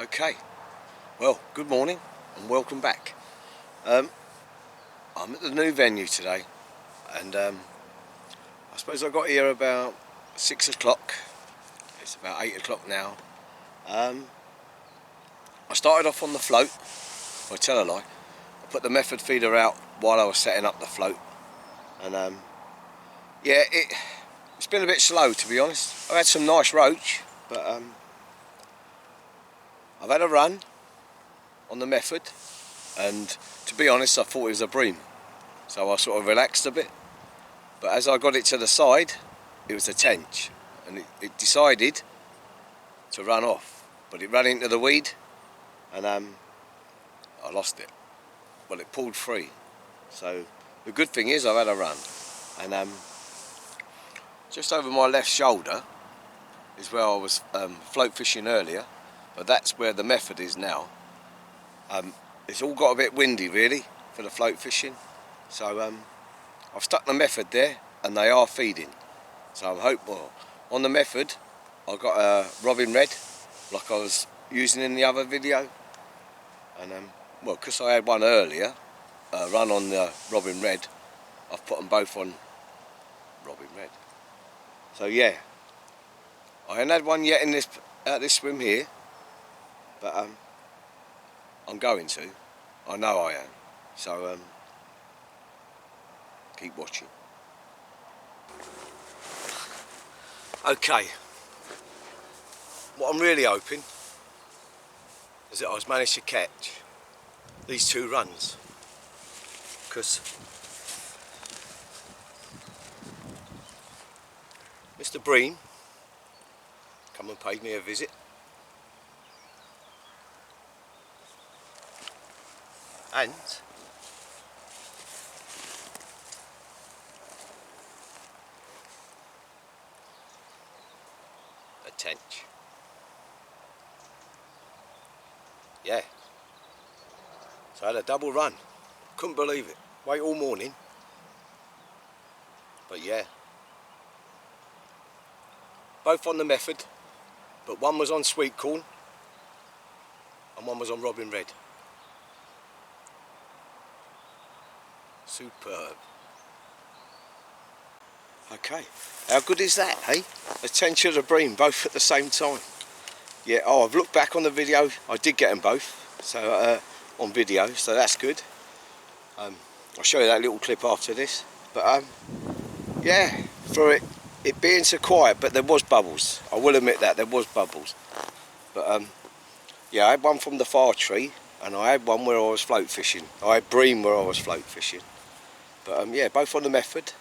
Okay, well, good morning and welcome back. I'm at the new venue today, and I suppose I got here about 6 o'clock. It's about 8 o'clock now. I started off on the float. I tell a lie. I put the method feeder out while I was setting up the float, and yeah, it's been a bit slow, to be honest. I've had some nice roach, but I've had a run on the method, and to be honest, I thought it was a bream, so I sort of relaxed a bit. But as I got it to the side, it was a tench, and it decided to run off, but it ran into the weed, and I lost it. Well, it pulled free. So the good thing is I've had a run, and just over my left shoulder is where I was float fishing earlier, but that's where the method is now. It's all got a bit windy really for the float fishing, so I've stuck the method there and they are feeding. So I'm hoping, well, on the method I got a robin red like I was using in the other video, and well, because I had one earlier run on the robin red, I've put them both on robin red. So yeah, I haven't had one yet in this swim here, but I'm going to. I know I am. So keep watching. Okay, what I'm really hoping is that I've managed to catch these two runs, because Mr. Breen come and paid me a visit, and a tench. Yeah, so I had a double run. Couldn't believe it. Wait all morning, but yeah, both on the method, but one was on sweet corn and one was on robin red. Superb. Okay, how good is that, hey? A tench and a bream, both at the same time. Yeah, oh, I've looked back on the video, I did get them both, so on video, so that's good. I'll show you that little clip after this, but yeah, for it being so quiet, but there was bubbles. I will admit that, there was bubbles. But yeah, I had one from the far tree, and I had one where I was float fishing. I had bream where I was float fishing. But yeah, both on the method.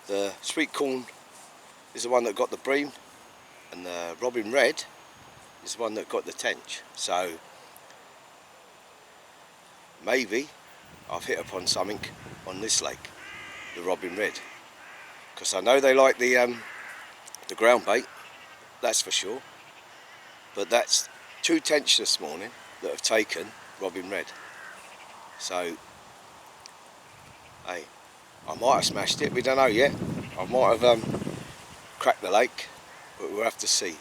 The sweet corn is the one that got the bream, and the robin red is the one that got the tench. So maybe I've hit upon something on this lake, the robin red, because I know they like the ground bait, that's for sure. But that's two tench this morning that have taken robin red. So hey, I might have smashed it, we don't know yet. I might have cracked the lake, but we'll have to see.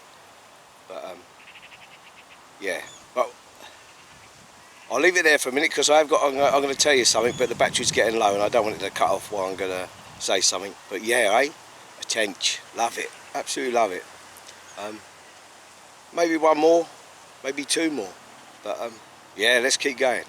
But yeah, but I'll leave it there for a minute, because I'm going to tell you something, but the battery's getting low and I don't want it to cut off while I'm going to say something. But yeah, a tench, love it, absolutely love it. Maybe one more, maybe two more, but yeah, let's keep going.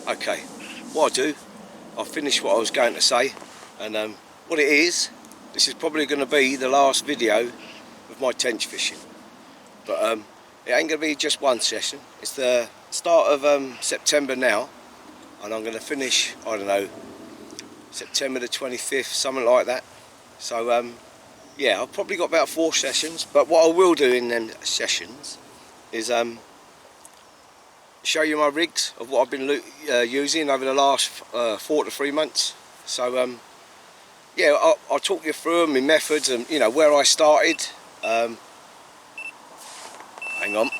Okay, what I'll do, I'll finish what I was going to say, and what it is, this is probably going to be the last video of my tench fishing, but it ain't going to be just one session. It's the start of September now, and I'm going to finish, I don't know, September the 25th, something like that. So yeah, I've probably got about 4 sessions, but what I will do in them sessions is show you my rigs of what I've been using over the last 4 to 3 months. So yeah, I'll talk you through my methods and, you know, where I started. Hang on,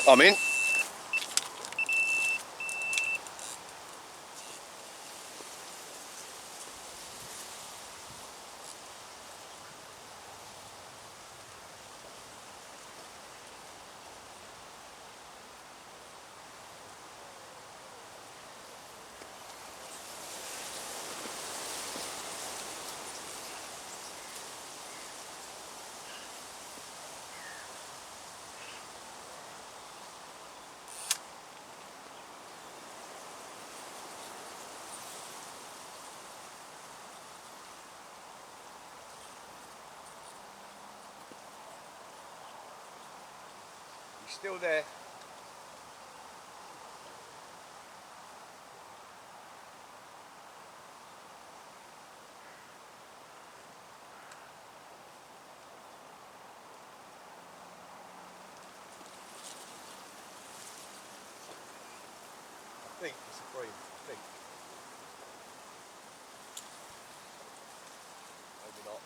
I'm in. You still there? I think it's a bream, I think. Maybe not.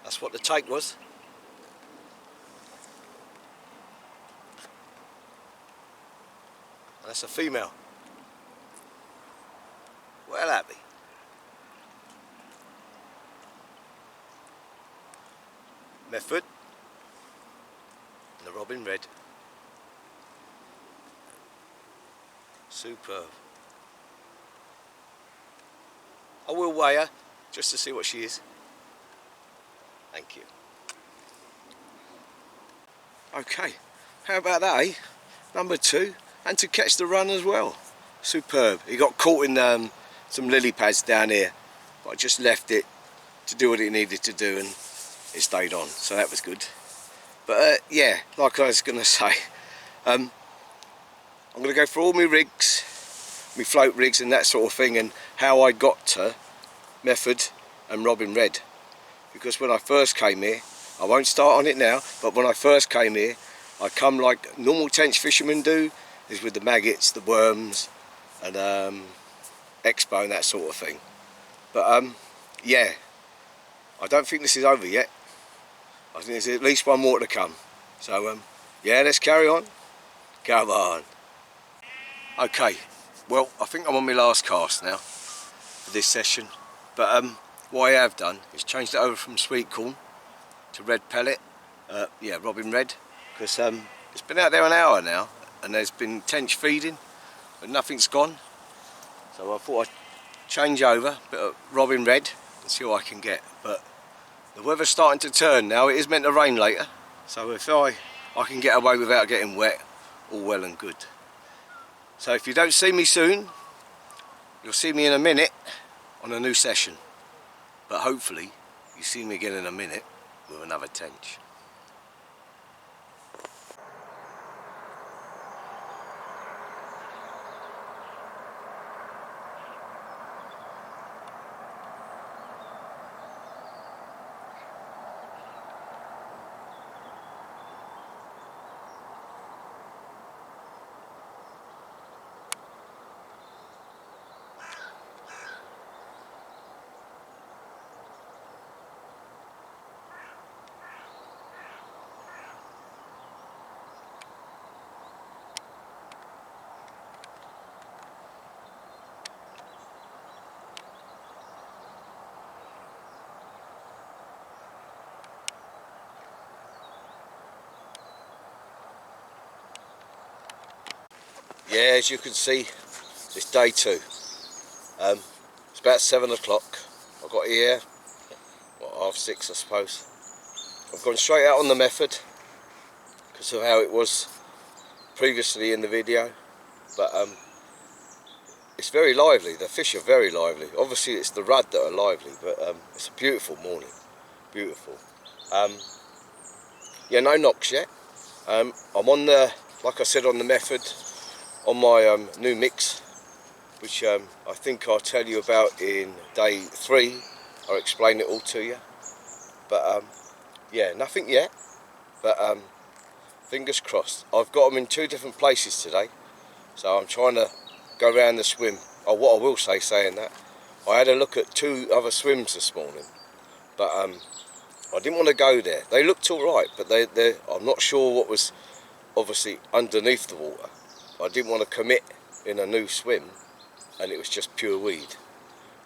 That's what the take was. That's a female. Well happy. Method and the robin red. Superb. I will weigh her just to see what she is. Thank you. Okay, how about that, eh? Number 2, and to catch the run as well. Superb. He got caught in some lily pads down here, but I just left it to do what it needed to do and it stayed on, so that was good. But yeah, like I was going to say, I'm going to go through all my rigs, my float rigs and that sort of thing, and how I got to Method and Robin Red. Because when I first came here, I won't start on it now, but when I first came here, I come like normal tench fishermen do, is with the maggots, the worms, and expo and that sort of thing. But yeah, I don't think this is over yet. I think there's at least one more to come. So yeah, let's carry on. Come on. Okay, well, I think I'm on my last cast now. for this session. But what I have done is changed it over from sweet corn to red pellet. Yeah, robin red, because it's been out there an hour now and there's been tench feeding but nothing's gone. So I thought I'd change over a bit of robin red and see what I can get. But the weather's starting to turn now. It is meant to rain later, so if I can get away without getting wet, all well and good. So if you don't see me soon, you'll see me in a minute on a new session. But hopefully you see me again in a minute with another tench. Yeah, as you can see, it's day 2. It's about 7 o'clock. I got here, what, 6:30 I suppose. I've gone straight out on the method because of how it was previously in the video. But it's very lively. The fish are very lively. Obviously it's the rudd that are lively, but it's a beautiful morning. Beautiful. Yeah, no knocks yet. I'm on the, like I said, on the method, on my new mix, which I think I'll tell you about in day 3. I'll explain it all to you. But yeah, nothing yet. But fingers crossed. I've got them in 2 different places today, so I'm trying to go around the swim. Oh, what I will say, saying that, I had a look at 2 other swims this morning, but I didn't want to go there. They looked all right, but I'm not sure what was obviously underneath the water. I didn't want to commit in a new swim and it was just pure weed.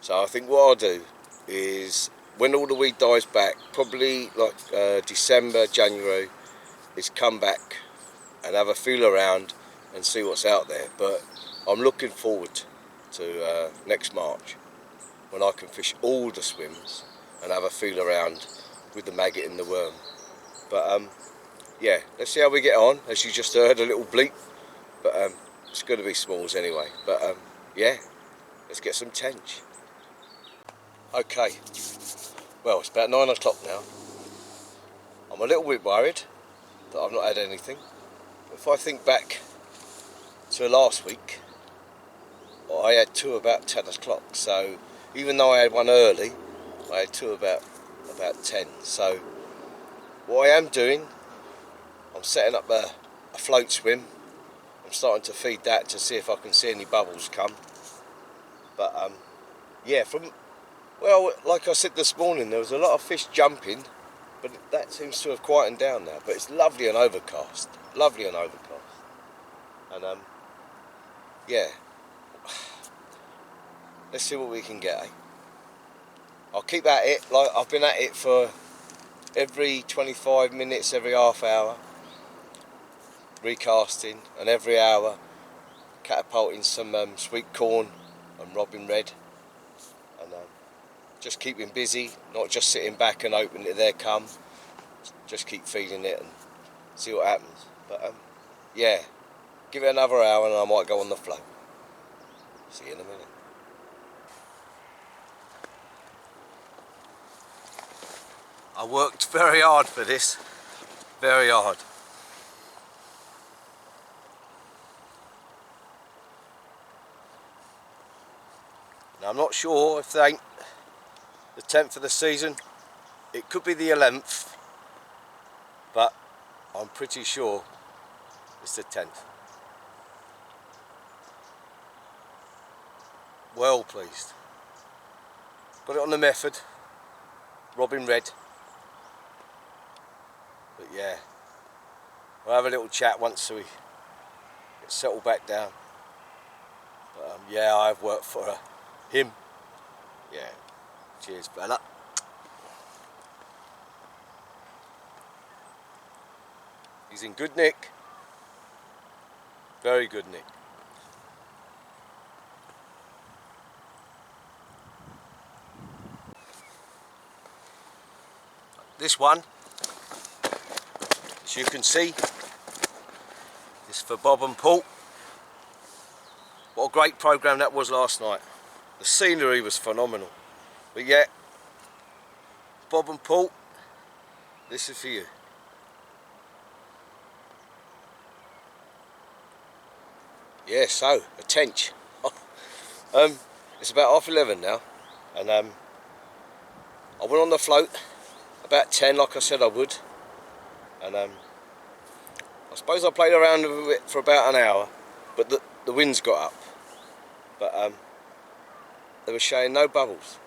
So I think what I'll do is, when all the weed dies back, probably like December, January, is come back and have a feel around and see what's out there. But I'm looking forward to next March, when I can fish all the swims and have a feel around with the maggot and the worm. But yeah, let's see how we get on. As you just heard, a little bleep, but it's going to be smalls anyway. But yeah, let's get some tench. Okay, well, it's about 9 o'clock now. I'm a little bit worried that I've not had anything. If I think back to last week, I had 2 about 10 o'clock. So even though I had one early, I had 2 about 10. So what I am doing, I'm setting up a float swim. I'm starting to feed that to see if I can see any bubbles come. But yeah, well, like I said this morning, there was a lot of fish jumping, but that seems to have quietened down now. But it's lovely and overcast, lovely and overcast. And yeah, let's see what we can get. I'll keep at it. Like I've been at it for every 25 minutes, every half hour, recasting, and every hour catapulting some sweet corn and robin red, and just keeping busy, not just sitting back and hoping that they come. Just keep feeding it and see what happens. But yeah, give it another hour and I might go on the float. See you in a minute. I worked very hard for this, very hard. Now I'm not sure if they ain't the 10th of the season. It could be the 11th, but I'm pretty sure it's the 10th. Well pleased. Got it on the method, robin red. But yeah, we'll have a little chat once we get settled back down. But yeah, I've worked for him Yeah. Cheers, fella. He's in good nick. Very good nick. This one, as you can see, is for Bob and Paul. What a great programme that was last night. The scenery was phenomenal. But yeah, Bob and Paul, this is for you. Yeah, so, a tench. It's about 11:30 now, and I went on the float about 10, like I said I would, and I suppose I played around with it for about an hour, but the winds got up, but they were showing no bubbles.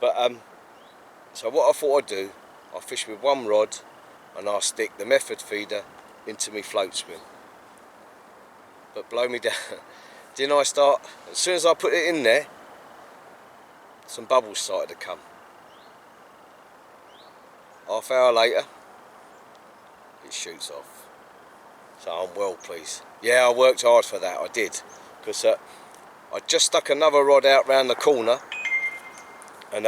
But so what I thought I'd do, I'll fish with one rod, and I'll stick the method feeder into my float swim. But blow me down, didn't I start, as soon as I put it in there, some bubbles started to come. Half hour later, it shoots off. So I'm well pleased. Yeah, I worked hard for that, I did. Because I just stuck another rod out round the corner, and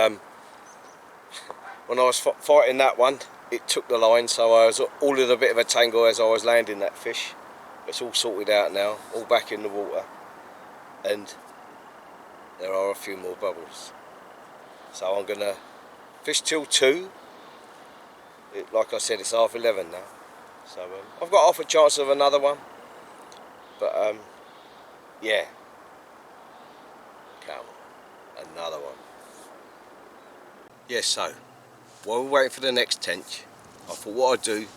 when I was fighting that one, it took the line, so I was all in a bit of a tangle as I was landing that fish. It's all sorted out now, all back in the water, and there are a few more bubbles. So I'm gonna fish till 2. Like I said, it's 11:30 now, so I've got half a chance of another one. But yeah, come on, another one. Yeah, so while we're waiting for the next tench, I thought what I'd do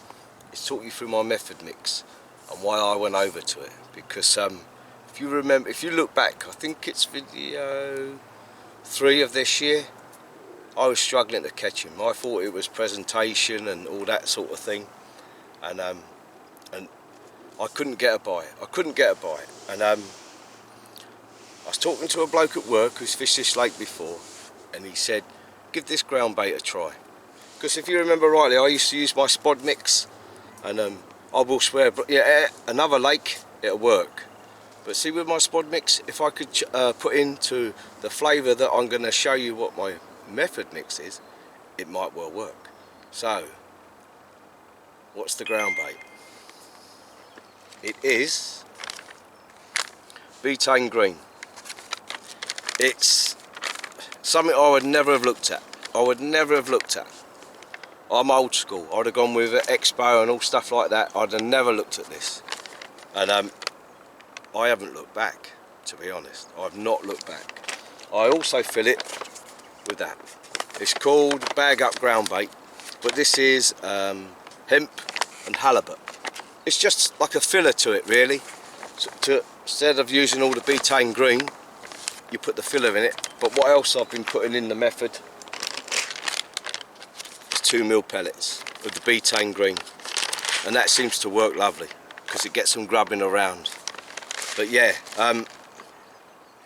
is talk you through my method mix and why I went over to it. Because if you remember, if you look back, I think it's video 3 of this year, I was struggling to catch him. I thought it was presentation and all that sort of thing, and I couldn't get a bite. And I was talking to a bloke at work who's fished this lake before, and he said, give this ground bait a try. Because if you remember rightly, I used to use my spod mix, and I will swear, yeah, another lake, it'll work. But see, with my spod mix, if I could put into the flavour that I'm going to show you what my method mix is, it might well work. So, what's the ground bait? It is betaine green. It's something I would never have looked at. I'm old school. I'd have gone with Expo and all stuff like that. I'd have never looked at this. And I haven't looked back, to be honest. I've not looked back. I also fill it with that. It's called bag up ground bait, but this is hemp and halibut. It's just like a filler to it, really. So instead of using all the betaine green, you put the filler in it. But what else I've been putting in the method is 2mm pellets with the betaine green, and that seems to work lovely because it gets them grubbing around. But yeah,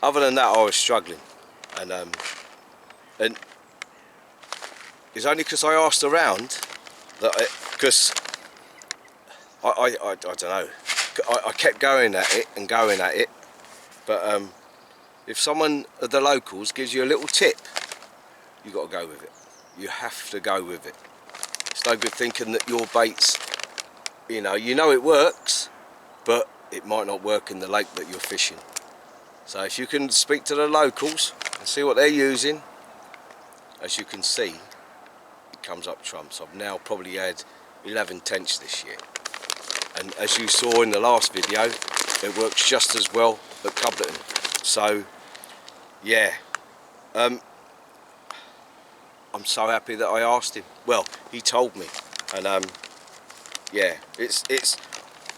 other than that, I was struggling, and it's only because I asked around that, because I don't know, I kept going at it, but if someone of the locals gives you a little tip, you got to go with it. You have to go with it. It's no good thinking that your bait's, you know it works, but it might not work in the lake that you're fishing. So if you can speak to the locals and see what they're using, as you can see, it comes up trumps. I've now probably had 11 tench this year, and as you saw in the last video, it works just as well at Cubleton. So yeah, I'm so happy that I asked him. Well, he told me, and yeah, it's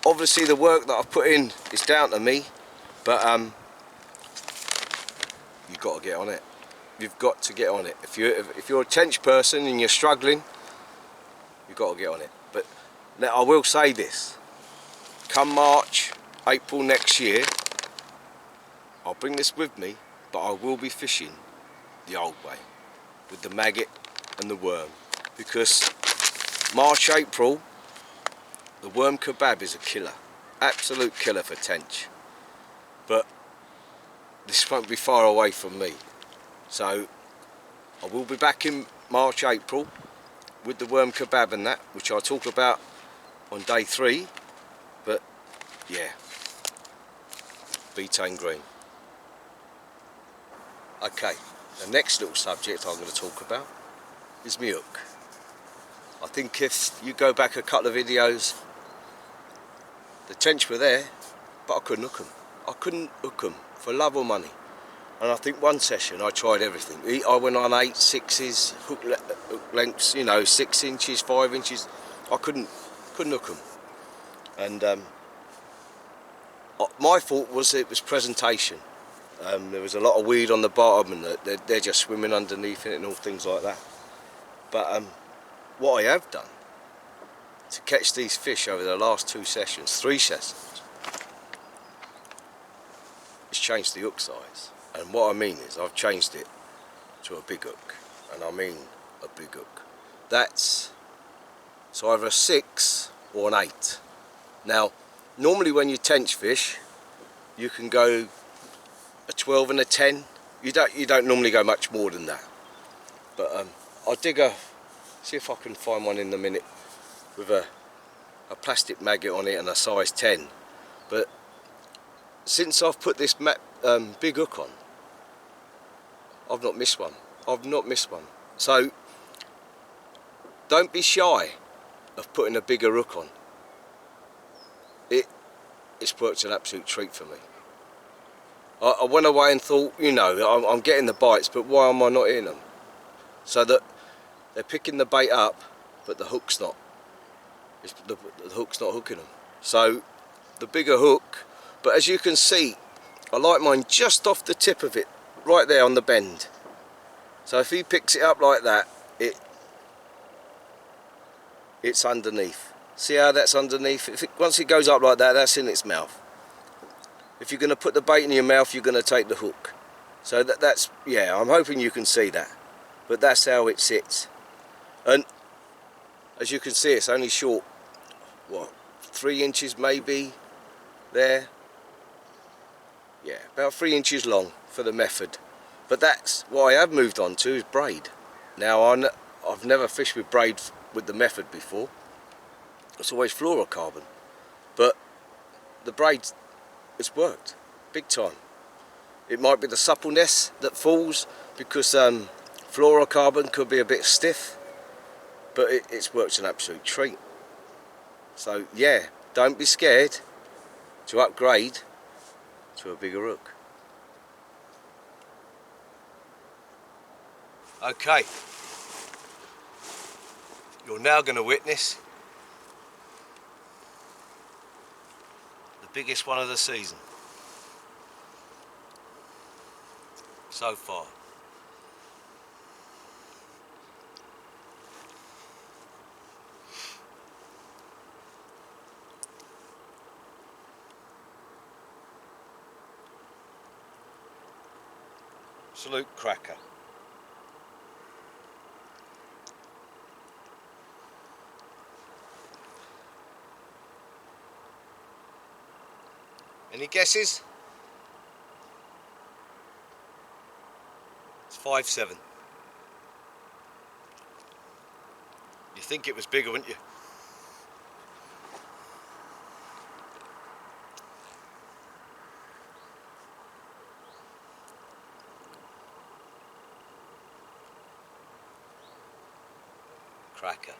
obviously the work that I've put in is down to me, but you've got to get on it. You've got to get on it. If you're a tench person and you're struggling, you've got to get on it. But now I will say this: come March, April next year, I'll bring this with me, but I will be fishing the old way, with the maggot and the worm, because March, April, the worm kebab is a killer, absolute killer for tench. But this won't be far away from me, so I will be back in March, April with the worm kebab and that, which I'll talk about on day 3. But yeah, betaine green. Okay, the next little subject I'm going to talk about is my hook. I think if you go back a couple of videos, the tench were there, but I couldn't hook them. I couldn't hook them for love or money. And I think one session I tried everything. I went on 8, 6s, hook lengths, you know, 6 inches, 5 inches. I couldn't hook them. And my fault was it was presentation. There was a lot of weed on the bottom, and they're just swimming underneath it and all things like that. But what I have done to catch these fish over the last 2 sessions, 3 sessions, is change the hook size. And what I mean is I've changed it to a big hook, and I mean a big hook. That's so either a 6 or an 8. Now, normally when you tench fish, you can go a 12 and a 10. You don't normally go much more than that. But I'll see if I can find one in a minute with a plastic maggot on it and a size 10. But since I've put this big hook on, I've not missed one. I've not missed one. So don't be shy of putting a bigger hook on. It's worked an absolute treat for me. I went away and thought, you know, I'm getting the bites, but why am I not hitting them? So that they're picking the bait up, but the hook's not. The hook's not hooking them. So the bigger hook, but as you can see, I like mine just off the tip of it, right there on the bend. So if he picks it up like that, it's underneath. See how that's underneath? Once it goes up like that, that's in its mouth. If you're going to put the bait in your mouth, you're going to take the hook. So that's, yeah, I'm hoping you can see that. But that's how it sits. And as you can see, it's only short, what, 3 inches maybe there. Yeah, about 3 inches long for the method. But that's what I have moved on to, is braid. Now, I've never fished with braid with the method before. It's always fluorocarbon. But the braid, it's worked big time. It might be the suppleness that falls, because fluorocarbon could be a bit stiff, but it's worked an absolute treat. So yeah, don't be scared to upgrade to a bigger hook. Okay, you're now going to witness the biggest one of the season so far. Absolute cracker. Any guesses? It's 5'7". You think it was bigger, wouldn't you? Cracker.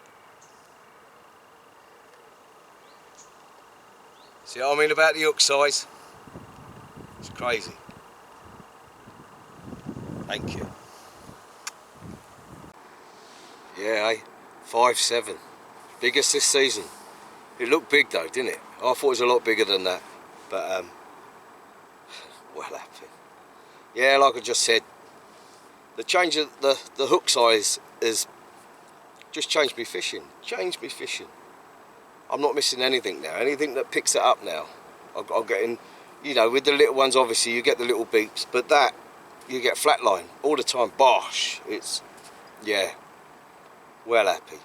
See what I mean about the hook size? It's crazy. Thank you. Yeah, 5'7". Biggest this season. It looked big though, didn't it? I thought it was a lot bigger than that. But, well happened. Yeah, like I just said, the change of the hook size is just changed me fishing. Changed me fishing. I'm not missing anything now. Anything that picks it up now, I'm getting, you know, with the little ones obviously you get the little beeps, but that you get flatline all the time. Bosh! It's, yeah, well happy,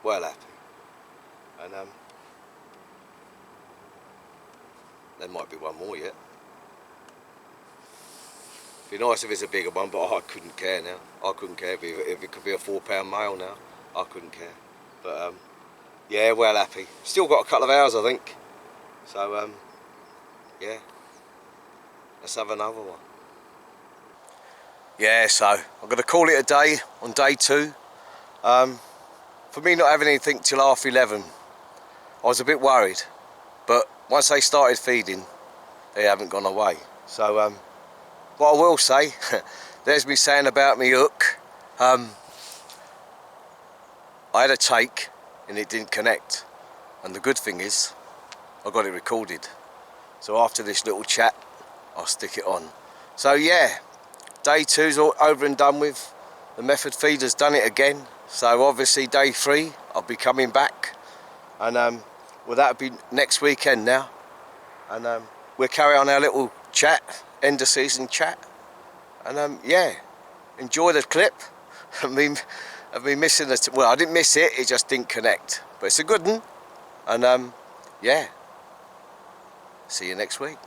well happy. And there might be one more yet. Be nice if it's a bigger one, but I couldn't care now. I couldn't care if it could be a 4-pound male now. I couldn't care. But yeah, well happy. Still got a couple of hours, I think. So yeah, let's have another one. Yeah, so I'm going to call it a day on day 2. For me not having anything till 11:30, I was a bit worried. But once they started feeding, they haven't gone away. So what I will say, there's me saying about me hook. I had a take and it didn't connect. And the good thing is, I got it recorded. So after this little chat, I'll stick it on. So yeah, day 2's all over and done with. The method feeder's done it again. So obviously day 3, I'll be coming back. And well, that'll be next weekend now. And we'll carry on our little chat, end of season chat. And yeah, enjoy the clip. I've been missing it. Well, I didn't miss it, it just didn't connect. But it's a good one. And yeah, see you next week.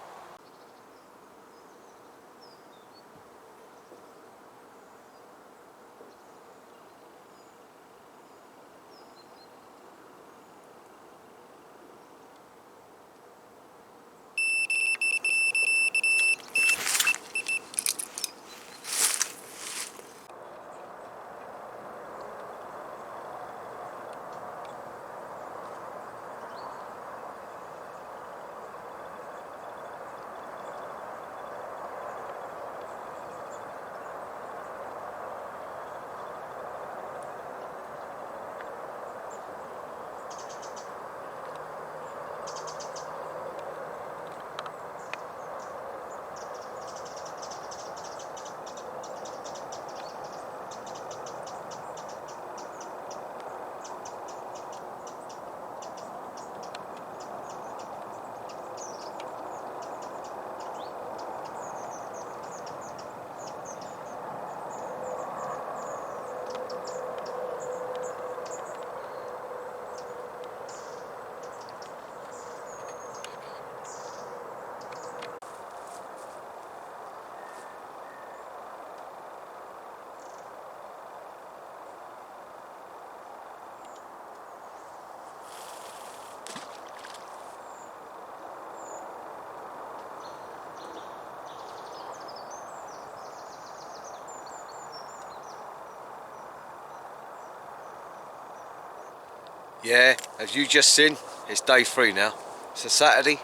Yeah, as you just seen, it's day 3 now. It's a Saturday.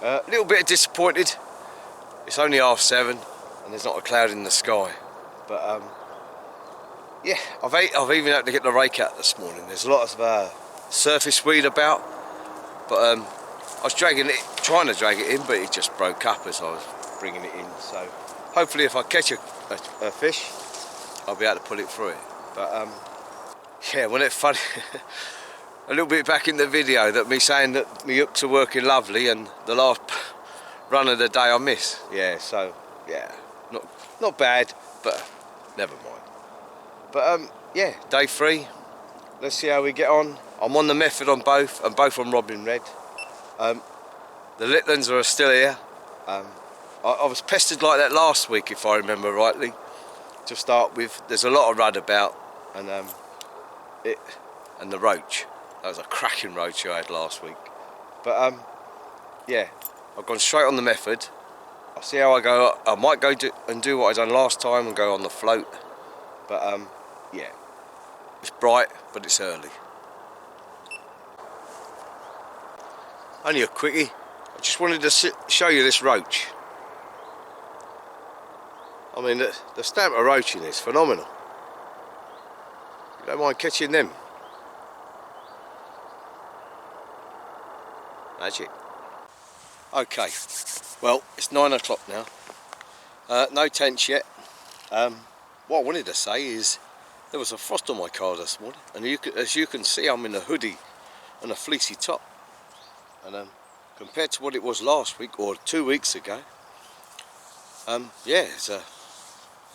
A little bit disappointed. It's only 7:30 and there's not a cloud in the sky. But yeah, I've even had to get the rake out this morning. There's a lot of surface weed about, but I was trying to drag it in, but it just broke up as I was bringing it in. So hopefully, if I catch a fish, I'll be able to pull it through it. But yeah, wasn't it funny? A little bit back in the video that me saying that my hooks are working lovely, and the last run of the day I miss. Yeah, so yeah, not bad, but never mind. But yeah, day 3. Let's see how we get on. I'm on the method on both, and both on Robin Red. The Litlands are still here. I was pestered like that last week, if I remember rightly. To start with, there's a lot of rudd about, and the roach. That was a cracking roach I had last week. But yeah, I've gone straight on the method. I'll see how I go. I might go and do what I done last time and go on the float. But yeah, it's bright, but it's early. Only a quickie. I just wanted to show you this roach. I mean, the stamp of roaching is phenomenal. You don't mind catching them. Magic. Okay, well, it's 9 o'clock now. No tench yet. What I wanted to say is there was a frost on my car this morning, and as you can see, I'm in a hoodie and a fleecy top. And compared to what it was last week or 2 weeks ago, yeah, it's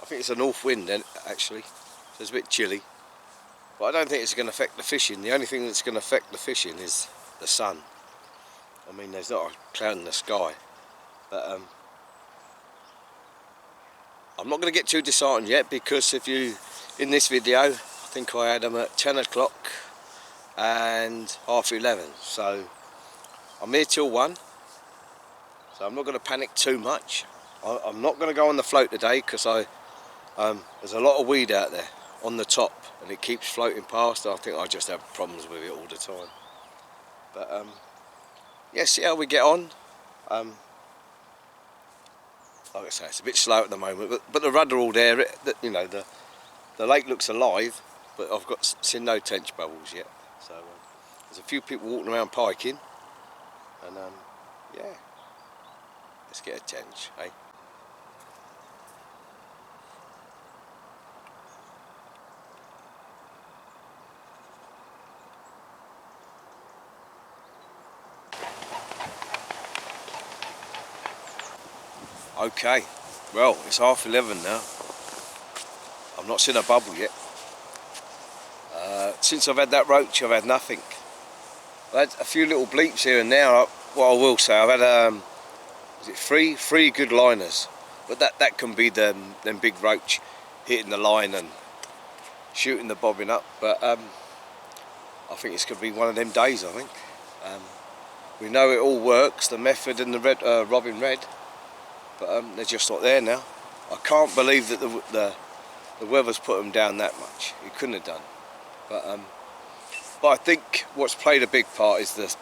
think it's a north wind then, actually, so it's a bit chilly. But I don't think it's going to affect the fishing. The only thing that's going to affect the fishing is the sun. I mean, there's not a cloud in the sky. But I'm not going to get too disheartened yet, because if you, in this video, I think I had them at 10 o'clock and 10:30. So I'm here till 1. So I'm not going to panic too much. I'm not going to go on the float today, because there's a lot of weed out there on the top, and it keeps floating past. I think I just have problems with it all the time. But yeah, see how we get on. Like I say, it's a bit slow at the moment, but the rudder all there. You know, the lake looks alive, but I've seen no tench bubbles yet. So there's a few people walking around piking, and yeah, let's get a tench, eh? Okay, well, it's 11:30 now. I've not seen a bubble yet. Since I've had that roach, I've had nothing. I've had a few little bleeps here and there. What I will say, I've had is it three good liners, but that can be them big roach hitting the line and shooting the bobbin up. But I think it's going to be one of them days. I think we know it all works, the method and the Robin Red. But they're just not there now. I can't believe that the weather's put them down that much. It couldn't have done. But I think what's played a big part is the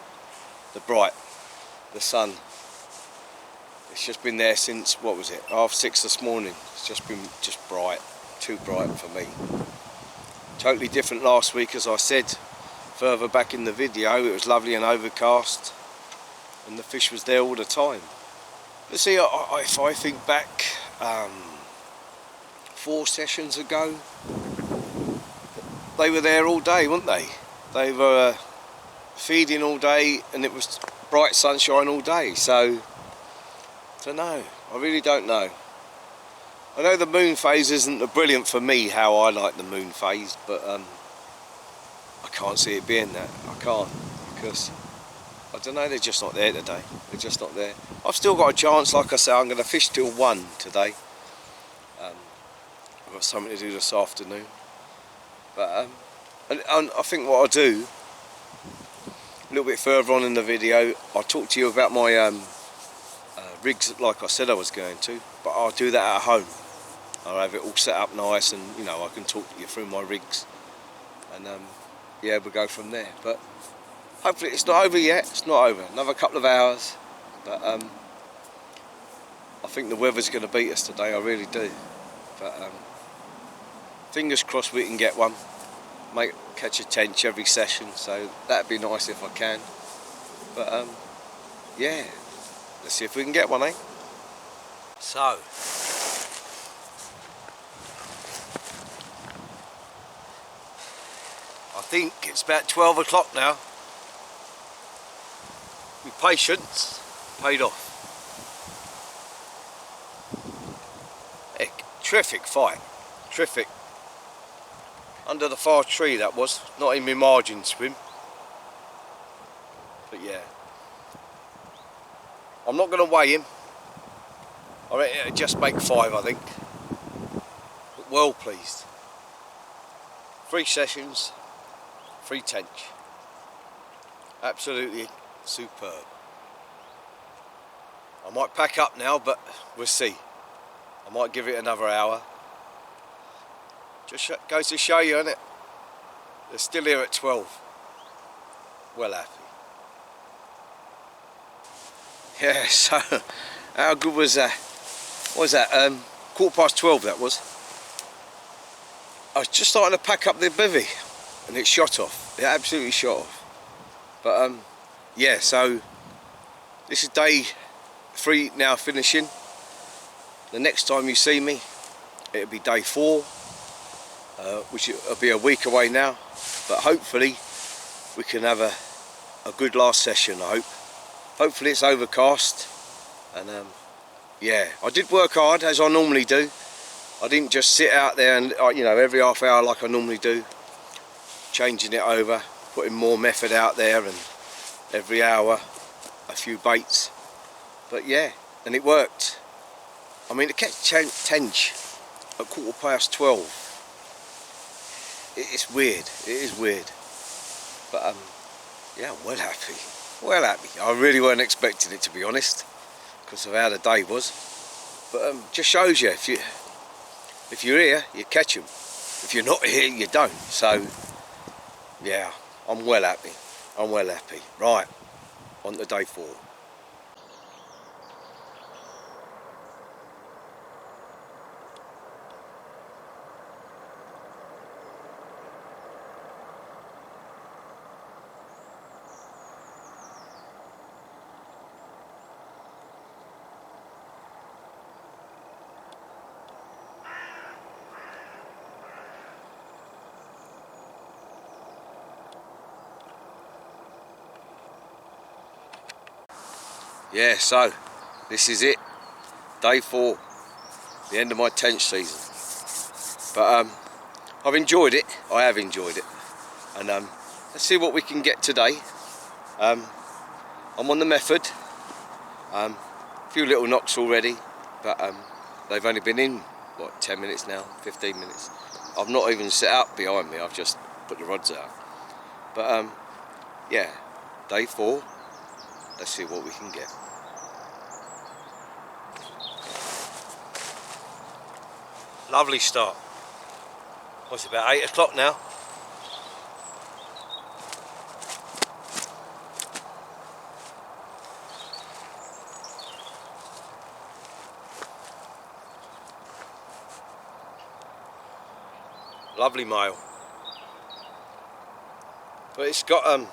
sun. It's just been there since, what was it, 6:30 this morning. It's just been bright, too bright for me. Totally different last week, as I said further back in the video. It was lovely and overcast, and the fish was there all the time. But see, if I think back 4 sessions ago, they were there all day, weren't they? They were feeding all day, and it was bright sunshine all day. So, I don't know. I really don't know. I know the moon phase isn't brilliant for me, how I like the moon phase, but I can't see it being that. I can't, because I don't know, they're just not there today. They're just not there. I've still got a chance. Like I say, I'm going to fish till 1 today. I've got something to do this afternoon. But and I think what I'll do, a little bit further on in the video, I'll talk to you about my rigs, like I said I was going to. But I'll do that at home. I'll have it all set up nice, and you know, I can talk you through my rigs. And yeah, we'll go from there. But hopefully it's not over yet. It's not over. Another couple of hours. But I think the weather's going to beat us today. I really do. But fingers crossed we can get one. Catch a tench every session. So that'd be nice if I can. But yeah, let's see if we can get one, eh? So I think it's about 12 o'clock now. My patience paid off. Heck, terrific fight, terrific. Under the far tree that was, not in my margin swim. But yeah, I'm not going to weigh him. I reckon it'll just make 5, I think. But well pleased. 3 sessions, 3 tench. Absolutely superb. I might pack up now, but we'll see. I might give it another hour. Just goes to show you, innit? They're still here at 12. Well happy. Yeah, so how good was that? What was that? 12:15 that was. I was just starting to pack up the bivvy, and it shot off. It absolutely shot off. But yeah, so this is day 3 now, finishing. The next time you see me, it'll be day 4, which will be a week away now. But hopefully we can have a good last session, I hope. Hopefully it's overcast, and yeah, I did work hard as I normally do. I didn't just sit out there and you know, every half hour like I normally do, changing it over, putting more method out there, and every hour a few baits. But yeah, and it worked. I mean, to catch tench at 12:15, it's weird. It is weird. But yeah, I'm well happy. Well happy. I really weren't expecting it, to be honest, because of how the day was. But just shows you, if you're here, you catch them. If you're not here, you don't. So yeah, I'm well happy. I'm well happy. Right, on to day 4. Yeah, so this is it, day 4, the end of my tench season. But I've enjoyed it. I have enjoyed it, and let's see what we can get today. I'm on the method. A few little knocks already, but they've only been in what, 10 minutes now, 15 minutes. I've not even set up behind me. I've just put the rods out. But yeah, day 4. Let's see what we can get. Lovely start. What's it, about 8 o'clock now? Lovely male. But it's got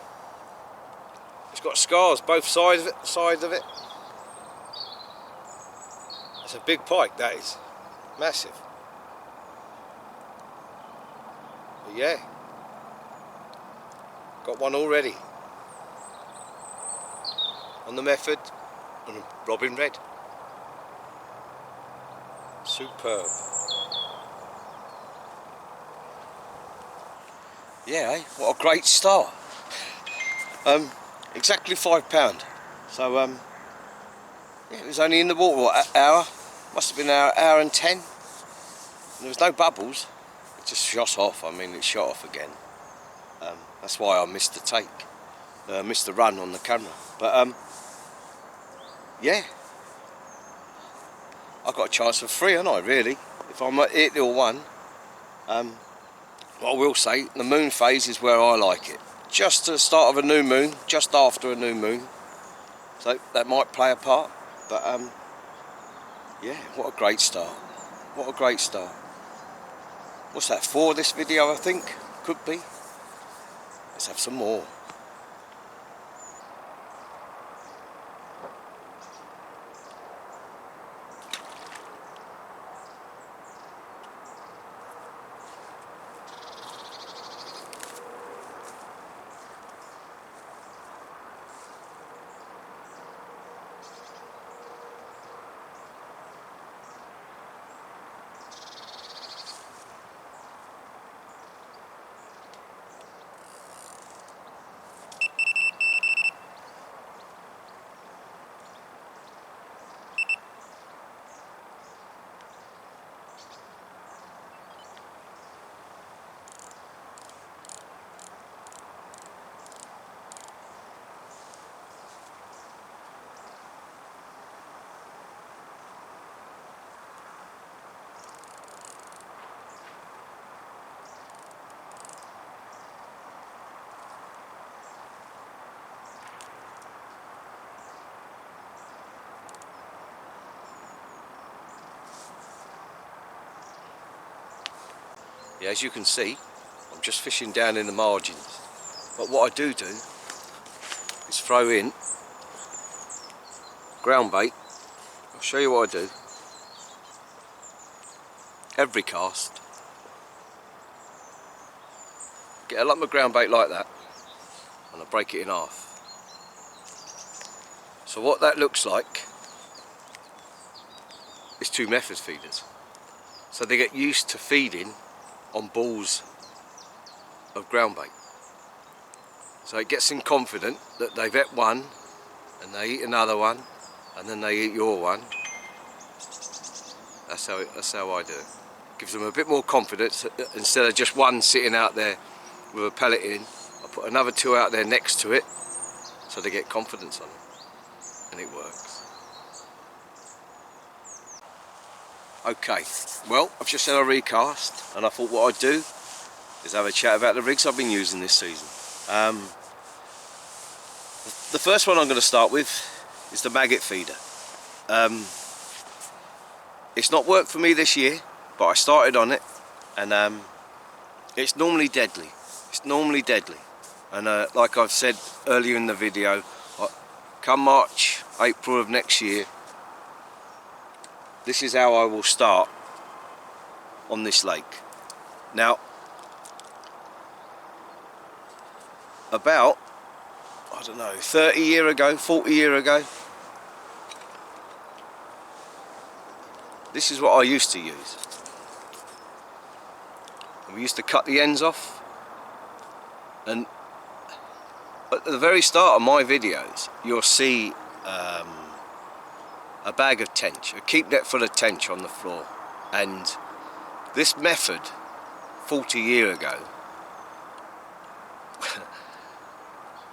scars both sides of it. It's a big pike, that is. Massive. But yeah. Got one already. On the method, and robin red. Superb. Yeah, eh? What a great start. Exactly £5. So yeah, it was only in the water, what, an hour? Must have been an hour and 10. There was no bubbles. It just shot off. I mean, it shot off again. That's why I missed the take. Missed the run on the camera. But yeah, I got a chance for free, haven't I, really? If I'm at it or one. What I will say, the moon phase is where I like it. Just to the start of a new moon, just after a new moon. So that might play a part. But yeah, what a great start. What a great start. What's that for, this video, I think? Could be. Let's have some more. Yeah, as you can see, I'm just fishing down in the margins. But what I do is throw in ground bait. I'll show you what I do. Every cast, get a lump of ground bait like that, and I break it in half. So what that looks like is 2 method feeders. so they get used to feeding on balls of ground bait. So it gets them confident that they've ate one and they eat another one and then they eat your one. That's how I do it. Gives them a bit more confidence. Instead of just one sitting out there with a pellet in, I put another two out there next to it so they get confidence on it, and it works. Okay, well, I've just had a recast and I thought what I'd do is have a chat about the rigs I've been using this season. The first one I'm going to start with is the maggot feeder. It's not worked for me this year, but I started on it, and it's normally deadly. It's normally deadly, and like I've said earlier in the video, come March, April of next year, this is how I will start on this lake. Now, about, I don't know, 30 years ago, 40 years ago, this is what I used to use. And we used to cut the ends off, and at the very start of my videos you'll see a bag of tench, a keep net full of tench on the floor. And this method 40 years ago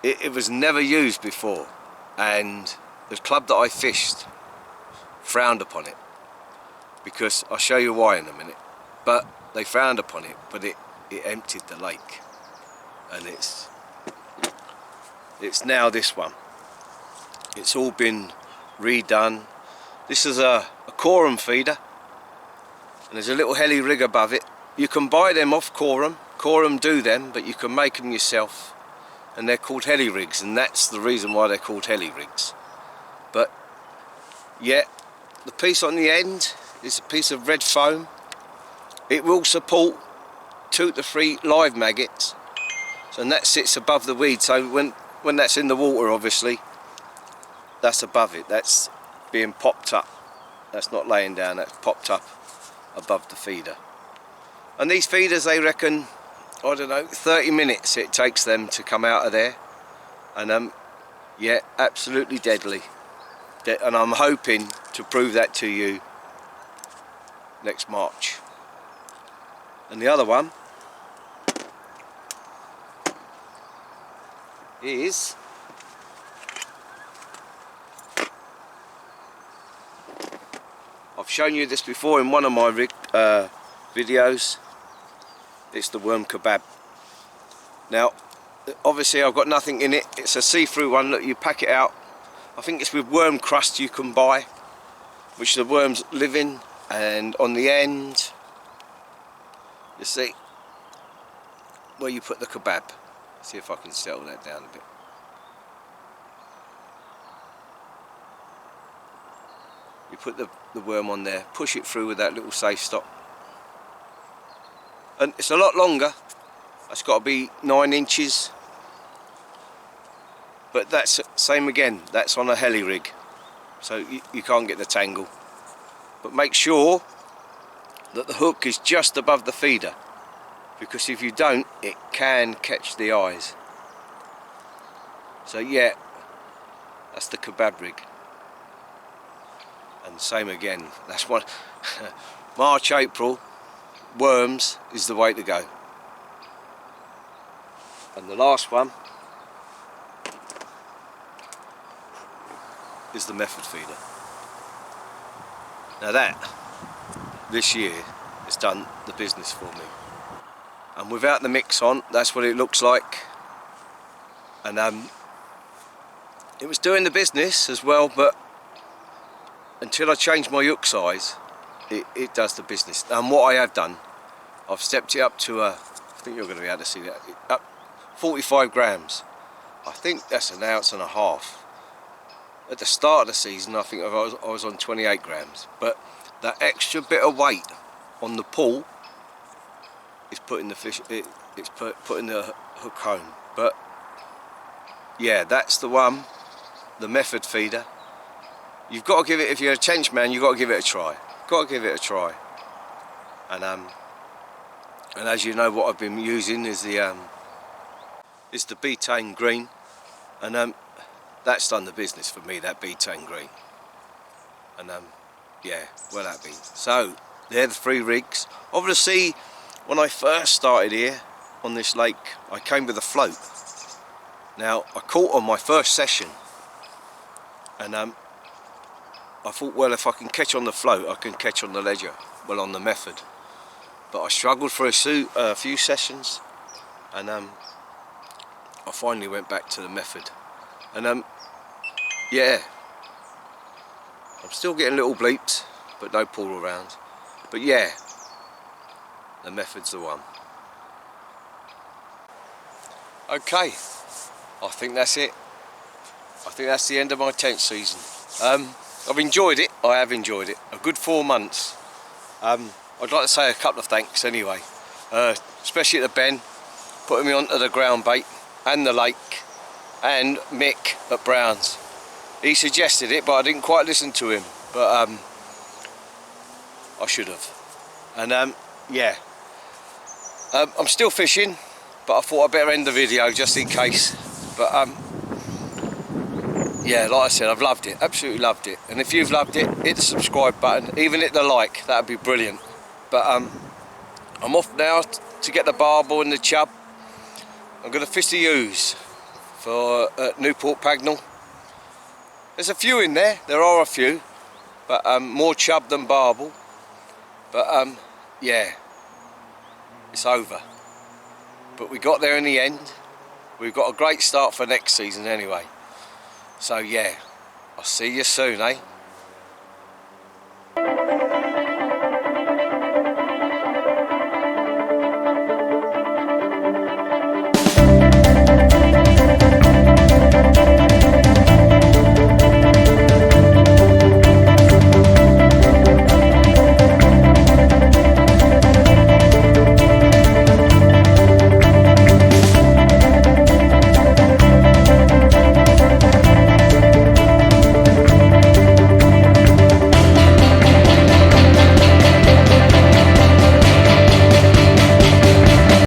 it was never used before, and the club that I fished frowned upon it, because I'll show you why in a minute. But they frowned upon it, but it emptied the lake, and it's now this one. It's all been redone. This is a Coram feeder, and there's a little heli rig above it. You can buy them off Coram. Coram do them, but you can make them yourself, and they're called heli rigs, and that's the reason why they're called heli rigs. But yeah, the piece on the end is a piece of red foam. It will support 2 to 3 live maggots, and that sits above the weed. So when that's in the water, obviously that's above it, that's being popped up, that's not laying down, that's popped up above the feeder. And these feeders, they reckon, I don't know, 30 minutes it takes them to come out of there, and yeah, absolutely deadly. And I'm hoping to prove that to you next March. And the other one is I've shown you this before in one of my videos. It's the worm kebab. Now obviously I've got nothing in it, it's a see-through one. Look, you pack it out, I think it's with worm crust you can buy, which the worms live in, and on the end you see where you put the kebab. See if I can settle that down a bit. You put the worm on there, push it through with that little safe stop, and it's a lot longer. It's got to be 9 inches, but that's same again, that's on a heli rig, so you can't get the tangle. But make sure that the hook is just above the feeder, because if you don't, it can catch the eyes. So yeah, that's the kebab rig. And same again, that's what March, April, worms is the way to go. And the last one is the method feeder. Now that, this year, has done the business for me. And without the mix on, that's what it looks like. And it was doing the business as well, but until I changed my hook size, it does the business. And what I have done, I've stepped it up to I think you're going to be able to see that, up 45 grams. I think that's an ounce and a half. At the start of the season, I think I was on 28 grams. But that extra bit of weight on the pull is putting the fish, it's putting the hook home. But yeah, that's the one, the method feeder. You've got to give it, if you're a tench man, you've got to give it a try. Got to give it a try. and as you know, what I've been using is the betaine green, and that's done the business for me, that betaine green. And yeah, well happy. So they're the 3 rigs. Obviously, when I first started here on this lake, I came with a float. Now I caught on my first session, and I thought, well, if I can catch on the float, I can catch on the ledger, well, on the method. But I struggled for a few sessions, and I finally went back to the method. And yeah, I'm still getting little bleeps, but no pull around. But yeah, the method's the one. Okay, I think that's it. I think that's the end of my tench season. I've enjoyed it. I have enjoyed it. A good 4 months. I'd like to say a couple of thanks anyway, especially at the Ben, putting me onto the ground bait and the lake, and Mick at Brown's. He suggested it, but I didn't quite listen to him. But I should have. And yeah, I'm still fishing, but I thought I'd better end the video just in case. But yeah, like I said, I've loved it, absolutely loved it. And if you've loved it, hit the subscribe button, even hit the like, that'd be brilliant. But I'm off now to get the barbel and the chub. I'm going to fish the ewes for Newport Pagnell. There's a few in there, there are a few, but more chub than barbel. But yeah, it's over. But we got there in the end. We've got a great start for next season anyway. So yeah, I'll see you soon, eh?